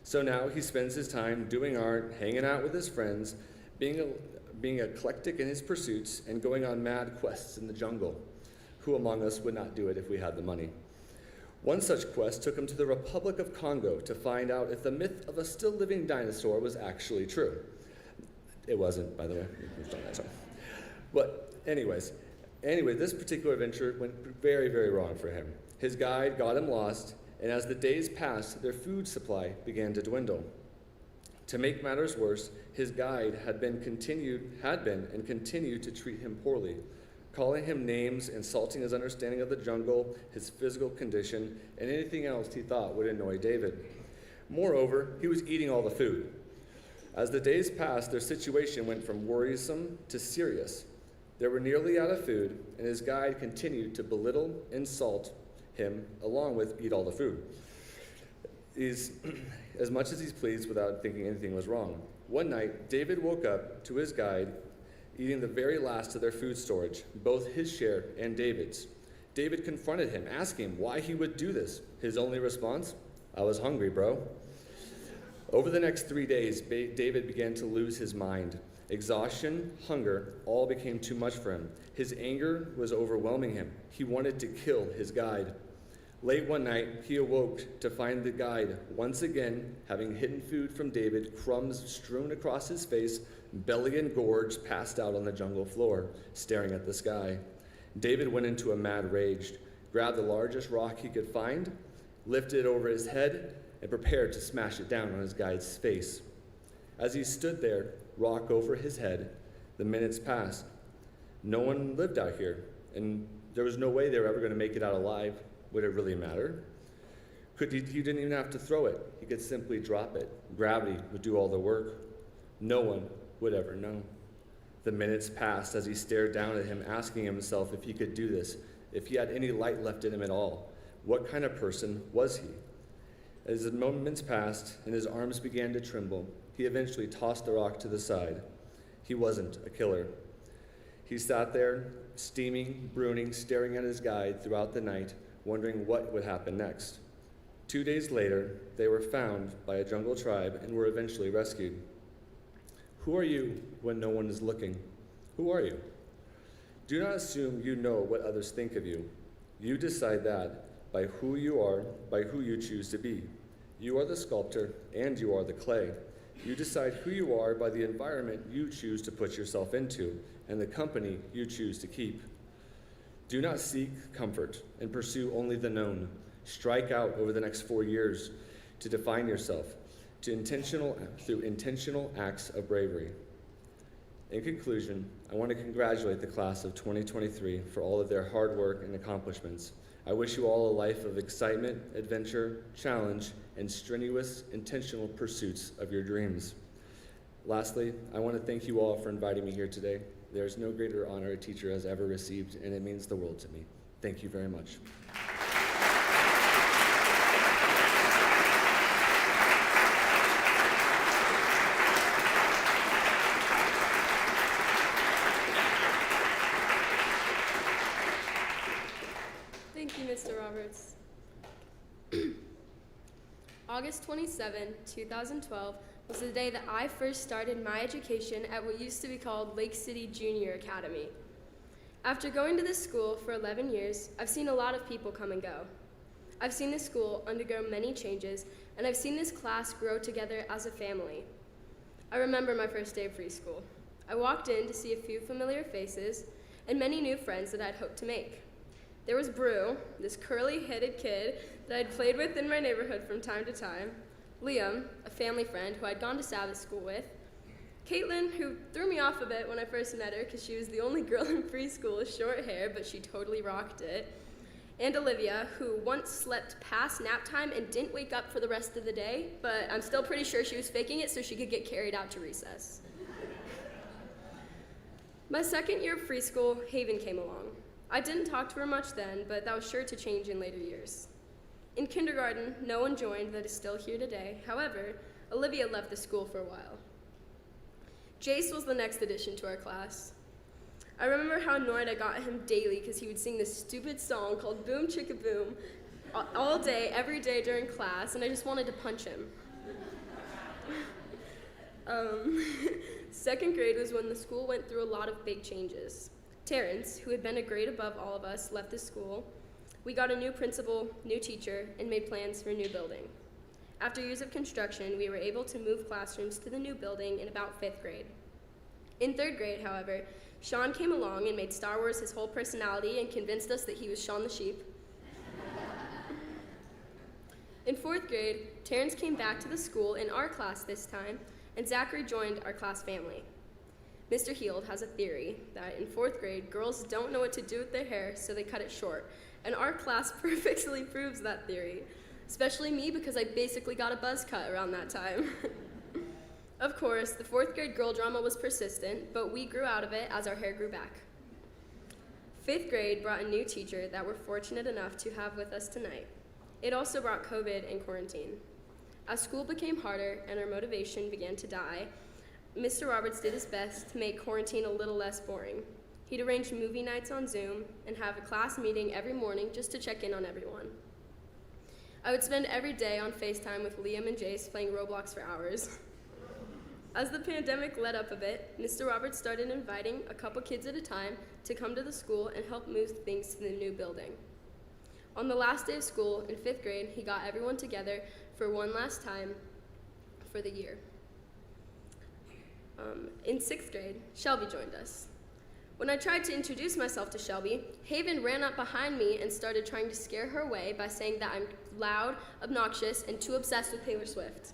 So now he spends his time doing art, hanging out with his friends, being eclectic in his pursuits, and going on mad quests in the jungle. Who among us would not do it if we had the money? One such quest took him to the Republic of Congo to find out if the myth of a still living dinosaur was actually true. It wasn't, by the way. But anyway, this particular adventure went very, very wrong for him. His guide got him lost, and as the days passed, their food supply began to dwindle. To make matters worse, his guide had been and continued to treat him poorly, calling him names, insulting his understanding of the jungle, his physical condition, and anything else he thought would annoy David. Moreover, he was eating all the food. As the days passed, their situation went from worrisome to serious. They were nearly out of food, and his guide continued to belittle, insult him, along with eat all the food. As much as he's pleased without thinking anything was wrong. One night, David woke up to his guide eating the very last of their food storage, both his share and David's. David confronted him, asking him why he would do this. His only response, "I was hungry, bro." Over the next 3 days, David began to lose his mind. Exhaustion, hunger, all became too much for him. His anger was overwhelming him. He wanted to kill his guide. Late one night, he awoke to find the guide once again having hidden food from David, crumbs strewn across his face, belly engorged, passed out on the jungle floor, staring at the sky. David went into a mad rage, grabbed the largest rock he could find, lifted it over his head, and prepared to smash it down on his guide's face. As he stood there, rock over his head, the minutes passed. No one lived out here, and there was no way they were ever going to make it out alive. Would it really matter? He didn't even have to throw it. He could simply drop it. Gravity would do all the work. No one would ever know. The minutes passed as he stared down at him, asking himself if he could do this, if he had any light left in him at all. What kind of person was he? As the moments passed and his arms began to tremble, he eventually tossed the rock to the side. He wasn't a killer. He sat there, steaming, bruning, staring at his guide throughout the night, wondering what would happen next. 2 days later, they were found by a jungle tribe and were eventually rescued. Who are you when no one is looking? Who are you? Do not assume you know what others think of you. You decide that by who you are, by who you choose to be. You are the sculptor and you are the clay. You decide who you are by the environment you choose to put yourself into and the company you choose to keep. Do not seek comfort and pursue only the known. Strike out over the next 4 years to define yourself through intentional acts of bravery. In conclusion, I want to congratulate the class of 2023 for all of their hard work and accomplishments. I wish you all a life of excitement, adventure, challenge, and strenuous, intentional pursuits of your dreams. Lastly, I want to thank you all for inviting me here today. There is no greater honor a teacher has ever received, and it means the world to me. Thank you very much. Thank you, Mr. Roberts. August 27, 2012 was the day that I first started my education at what used to be called Lake City Junior Academy. After going to this school for 11 years, I've seen a lot of people come and go. I've seen this school undergo many changes, and I've seen this class grow together as a family. I remember my first day of preschool. I walked in to see a few familiar faces and many new friends that I'd hoped to make. There was Brew, this curly-headed kid that I'd played with in my neighborhood from time to time, Liam, a family friend who I'd gone to Sabbath school with, Caitlin, who threw me off a bit when I first met her because she was the only girl in preschool with short hair, but she totally rocked it, and Olivia, who once slept past nap time and didn't wake up for the rest of the day, but I'm still pretty sure she was faking it so she could get carried out to recess. My second year of preschool, Haven came along. I didn't talk to her much then, but that was sure to change in later years. In kindergarten, no one joined that is still here today. However, Olivia left the school for a while. Jace was the next addition to our class. I remember how annoyed I got him daily because he would sing this stupid song called Boom Chicka Boom all day, every day during class, and I just wanted to punch him. Second grade was when the school went through a lot of big changes. Terrence, who had been a grade above all of us, left the school. We got a new principal, new teacher, and made plans for a new building. After years of construction, we were able to move classrooms to the new building in about 5th grade. In 3rd grade, however, Sean came along and made Star Wars his whole personality and convinced us that he was Shaun the Sheep. In 4th grade, Terrence came back to the school in our class this time, and Zachary joined our class family. Mr. Heald has a theory that in 4th grade, girls don't know what to do with their hair, so they cut it short. And our class perfectly proves that theory, especially me because I basically got a buzz cut around that time. Of course, the 4th grade girl drama was persistent, but we grew out of it as our hair grew back. 5th grade brought a new teacher that we're fortunate enough to have with us tonight. It also brought COVID and quarantine. As school became harder and our motivation began to die, Mr. Roberts did his best to make quarantine a little less boring. He'd arrange movie nights on Zoom and have a class meeting every morning just to check in on everyone. I would spend every day on FaceTime with Liam and Jace playing Roblox for hours. As the pandemic let up a bit, Mr. Roberts started inviting a couple kids at a time to come to the school and help move things to the new building. On the last day of school in 5th grade, he got everyone together for one last time for the year. In 6th grade, Shelby joined us. When I tried to introduce myself to Shelby, Haven ran up behind me and started trying to scare her away by saying that I'm loud, obnoxious, and too obsessed with Taylor Swift.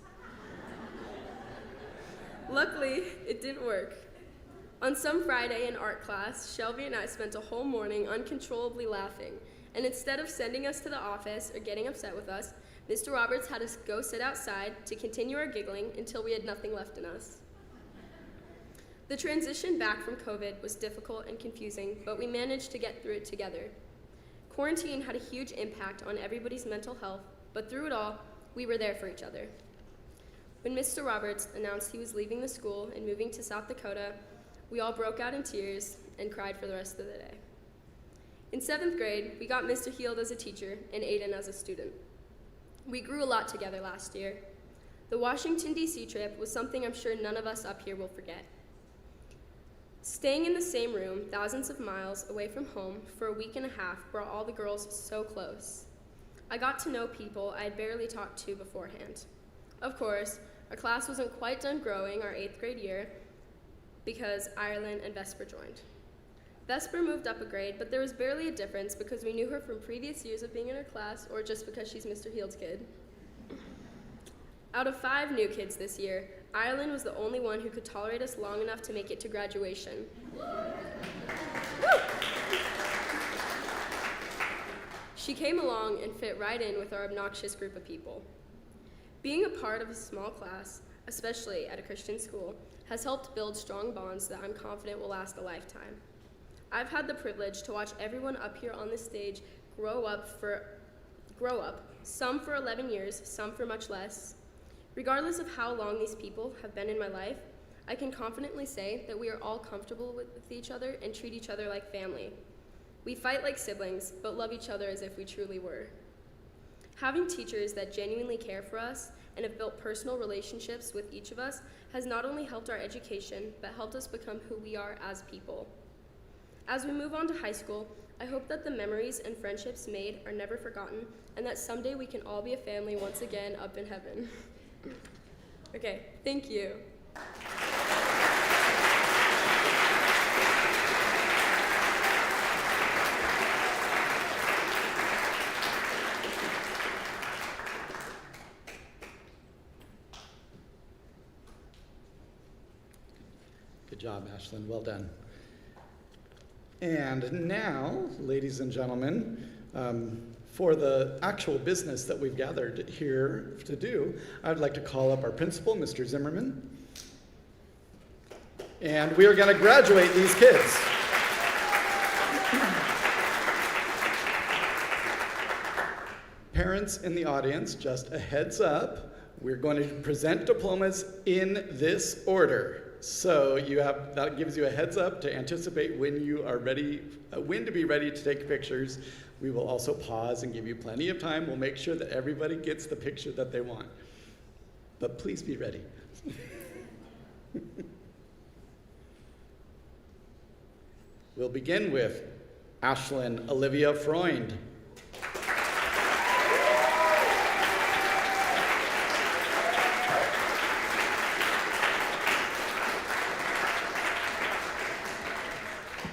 Luckily, it didn't work. On some Friday in art class, Shelby and I spent a whole morning uncontrollably laughing, and instead of sending us to the office or getting upset with us, Mr. Roberts had us go sit outside to continue our giggling until we had nothing left in us. The transition back from COVID was difficult and confusing, but we managed to get through it together. Quarantine had a huge impact on everybody's mental health, but through it all, we were there for each other. When Mr. Roberts announced he was leaving the school and moving to South Dakota, we all broke out in tears and cried for the rest of the day. In 7th grade, we got Mr. Heald as a teacher and Aiden as a student. We grew a lot together last year. The Washington, D.C. trip was something I'm sure none of us up here will forget. Staying in the same room, thousands of miles away from home, for a week and a half brought all the girls so close. I got to know people I had barely talked to beforehand. Of course, our class wasn't quite done growing our 8th grade year because Ireland and Vesper joined. Vesper moved up a grade, but there was barely a difference because we knew her from previous years of being in her class or just because she's Mr. Heald's kid. Out of 5 new kids this year, Ireland was the only one who could tolerate us long enough to make it to graduation. She came along and fit right in with our obnoxious group of people. Being a part of a small class, especially at a Christian school, has helped build strong bonds that I'm confident will last a lifetime. I've had the privilege to watch everyone up here on this stage grow up, some for 11 years, some for much less. Regardless of how long these people have been in my life, I can confidently say that we are all comfortable with each other and treat each other like family. We fight like siblings, but love each other as if we truly were. Having teachers that genuinely care for us and have built personal relationships with each of us has not only helped our education, but helped us become who we are as people. As we move on to high school, I hope that the memories and friendships made are never forgotten, and that someday we can all be a family once again up in heaven. Okay, thank you. Good job, Ashlyn. Well done. And now, ladies and gentlemen, for the actual business that we've gathered here to do, I'd like to call up our principal, Mr. Zimmerman. And we are going to graduate these kids. Parents in the audience, just a heads up, we're going to present diplomas in this order. So that gives you a heads up to anticipate when you are ready, when to be ready to take pictures. We will also pause and give you plenty of time. We'll make sure that everybody gets the picture that they want. But please be ready. We'll begin with Ashlyn Olivia Freund.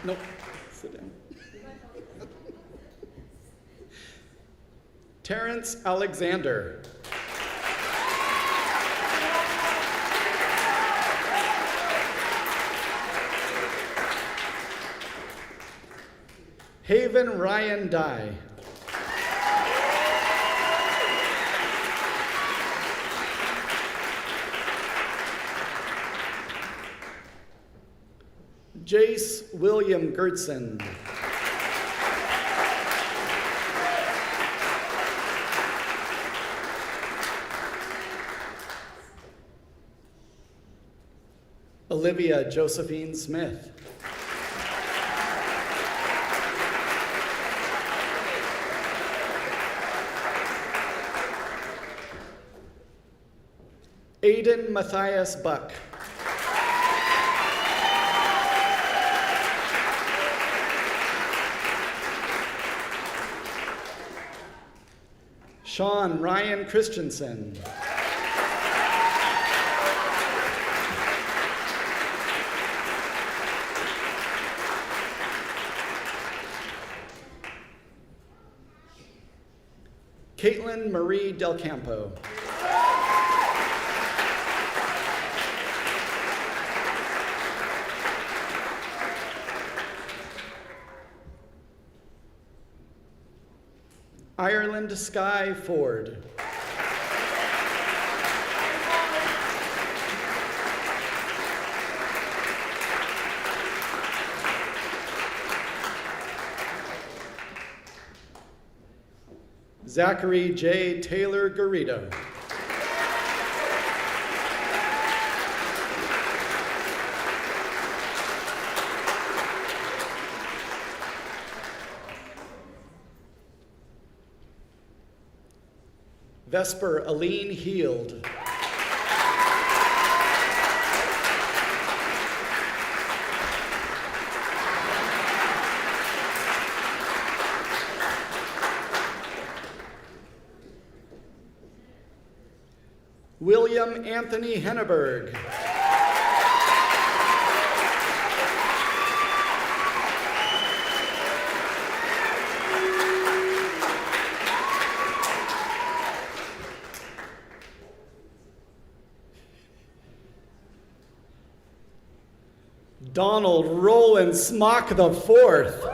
Nope, sit down. Terrence Alexander. Haven Ryan Dye. Jace William Gertson. Olivia Josephine Smith. Aiden Matthias Buck. Sean Ryan Christensen. Caitlin Marie Del Campo. Ireland Sky Ford. Zachary J. Taylor Garrido. Vesper Aline Heald. William Anthony Henneberg. Donald Roland Smock IV.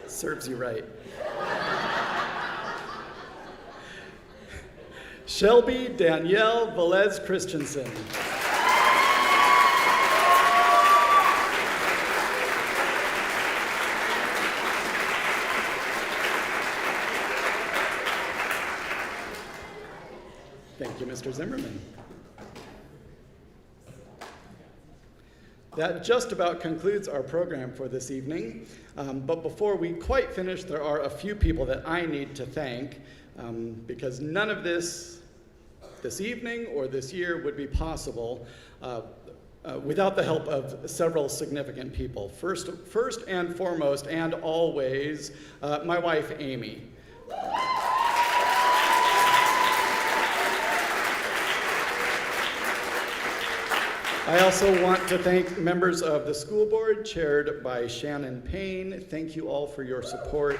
Serves you right. Shelby Danielle Velez Christensen. Thank you, Mr. Zimmerman. That just about concludes our program for this evening. But before we quite finish, there are a few people that I need to thank because none of this evening or this year would be possible without the help of several significant people. First and foremost, and always, my wife, Amy. I also want to thank members of the school board, chaired by Shannon Payne. Thank you all for your support.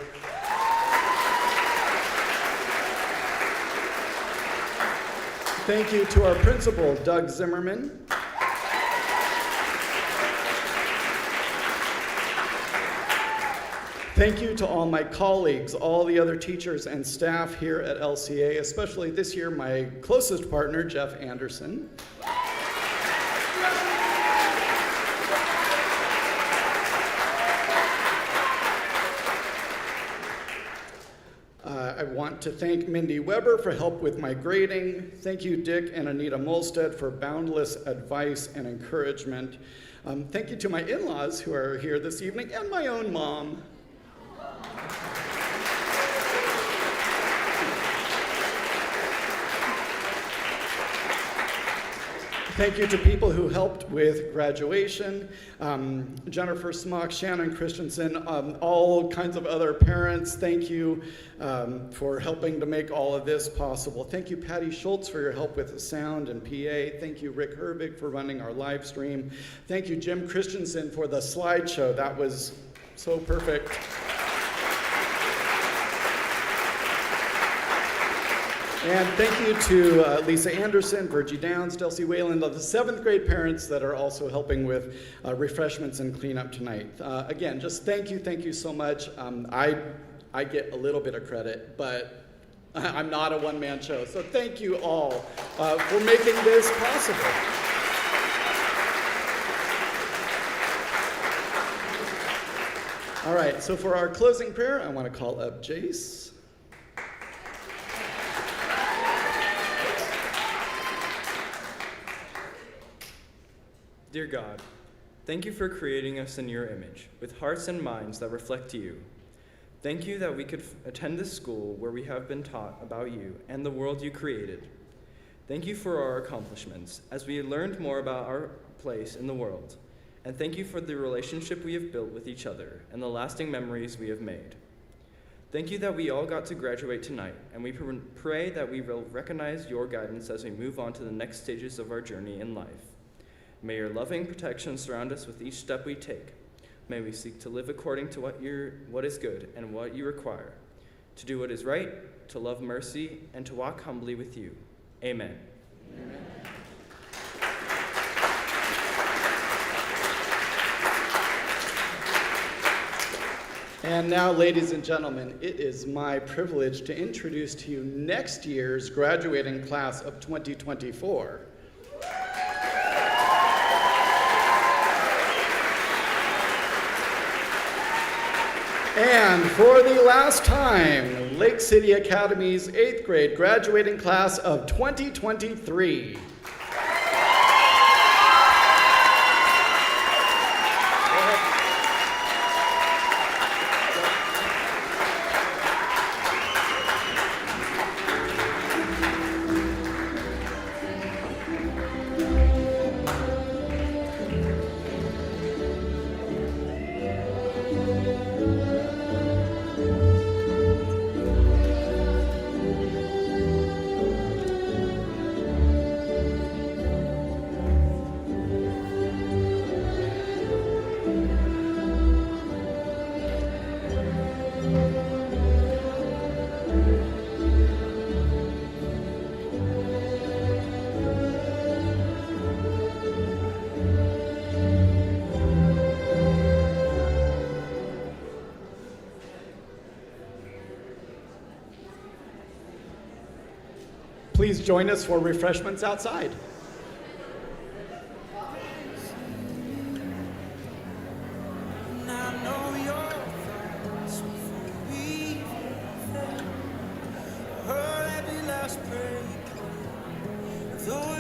Thank you to our principal, Doug Zimmerman. Thank you to all my colleagues, all the other teachers and staff here at LCA, especially this year my closest partner, Jeff Anderson. I want to thank Mindy Weber for help with my grading. Thank you, Dick and Anita Molstead, for boundless advice and encouragement. Thank you to my in-laws who are here this evening, and my own mom. Thank you to people who helped with graduation, Jennifer Smock, Shannon Christensen, all kinds of other parents. Thank you for helping to make all of this possible. Thank you, Patty Schultz, for your help with the sound and PA. Thank you, Rick Herbig, for running our live stream. Thank you, Jim Christensen, for the slideshow. That was so perfect. And thank you to Lisa Anderson, Virgie Downs, Delcy Wayland, the 7th grade parents that are also helping with refreshments and cleanup tonight. Again, just thank you so much. I get a little bit of credit, but I'm not a one-man show. So thank you all for making this possible. All right, so for our closing prayer, I want to call up Jace. Dear God, thank you for creating us in your image, with hearts and minds that reflect you. Thank you that we could attend this school where we have been taught about you and the world you created. Thank you for our accomplishments, as we learned more about our place in the world. And thank you for the relationship we have built with each other and the lasting memories we have made. Thank you that we all got to graduate tonight, and we pray that we will recognize your guidance as we move on to the next stages of our journey in life. May your loving protection surround us with each step we take. May we seek to live according to what is good and what you require, to do what is right, to love mercy, and to walk humbly with you. Amen. Amen. And now, ladies and gentlemen, it is my privilege to introduce to you next year's graduating class of 2024. And for the last time, Lake City Academy's 8th grade graduating class of 2023. Please join us for refreshments outside. Though